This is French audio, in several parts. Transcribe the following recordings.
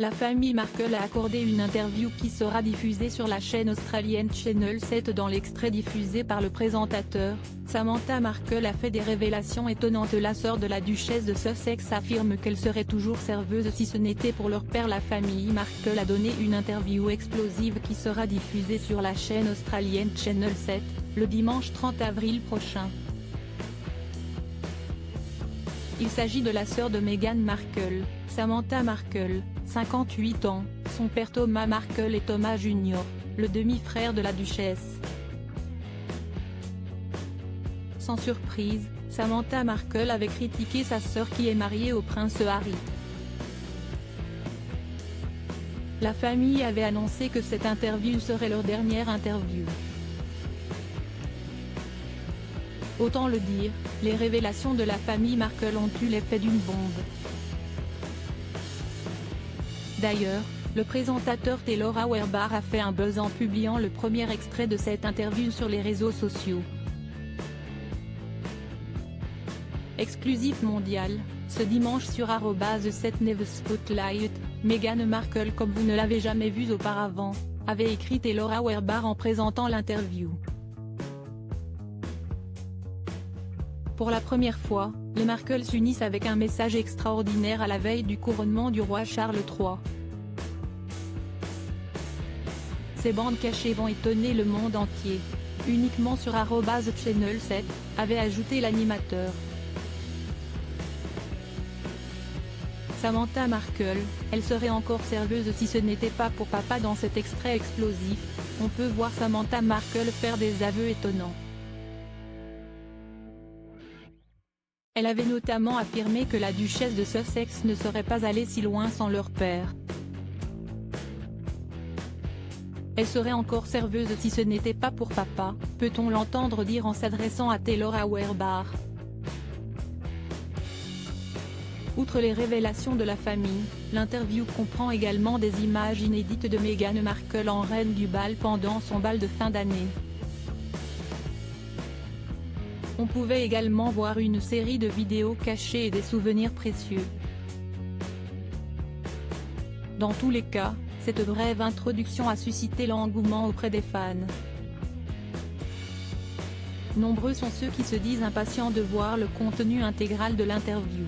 La famille Markle a accordé une interview qui sera diffusée sur la chaîne australienne Channel 7. Dans l'extrait diffusé par le présentateur, Samantha Markle a fait des révélations étonnantes. La sœur de la duchesse de Sussex affirme qu'elle serait toujours serveuse si ce n'était pour leur père. La famille Markle a donné une interview explosive qui sera diffusée sur la chaîne australienne Channel 7, le dimanche 30 avril prochain. Il s'agit de la sœur de Meghan Markle, Samantha Markle, 58 ans, son père Thomas Markle et Thomas Jr., le demi-frère de la duchesse. Sans surprise, Samantha Markle avait critiqué sa sœur qui est mariée au prince Harry. La famille avait annoncé que cette interview serait leur dernière interview. Autant le dire, les révélations de la famille Markle ont eu l'effet d'une bombe. D'ailleurs, le présentateur Taylor Auerbach a fait un buzz en publiant le premier extrait de cette interview sur les réseaux sociaux. Exclusif mondial, ce dimanche sur @7nevsspotlight, Meghan Markle comme vous ne l'avez jamais vue auparavant, avait écrit Taylor Auerbach en présentant l'interview. Pour la première fois, les Markle s'unissent avec un message extraordinaire à la veille du couronnement du roi Charles III. Ces bandes cachées vont étonner le monde entier. Uniquement sur @Channel 7, avait ajouté l'animateur. Samantha Markle, elle serait encore serveuse si ce n'était pas pour papa. Dans cet extrait explosif, on peut voir Samantha Markle faire des aveux étonnants. Elle avait notamment affirmé que la duchesse de Sussex ne serait pas allée si loin sans leur père. Elle serait encore serveuse si ce n'était pas pour papa, peut-on l'entendre dire en s'adressant à Taylor Auerbach. Outre les révélations de la famille, l'interview comprend également des images inédites de Meghan Markle en reine du bal pendant son bal de fin d'année. On pouvait également voir une série de vidéos cachées et des souvenirs précieux. Dans tous les cas, cette brève introduction a suscité l'engouement auprès des fans. Nombreux sont ceux qui se disent impatients de voir le contenu intégral de l'interview.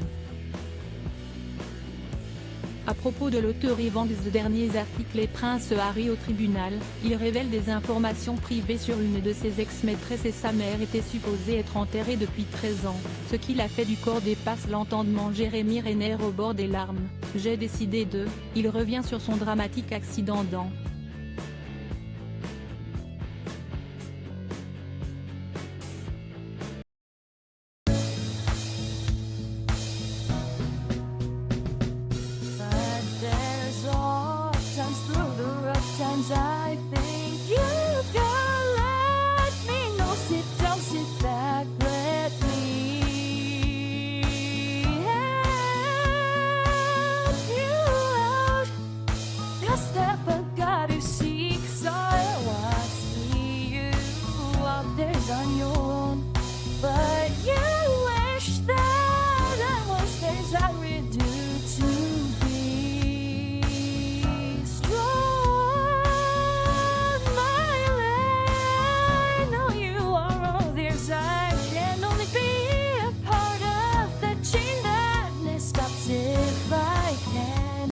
À propos de l'auteur Evans des derniers articles et Prince Harry au tribunal, il révèle des informations privées sur une de ses ex-maîtresses et sa mère était supposée être enterrée depuis 13 ans, ce qui l'a fait du corps dépasse l'entendement. Jeremy Renner au bord des larmes, j'ai décidé de, il revient sur son dramatique accident dans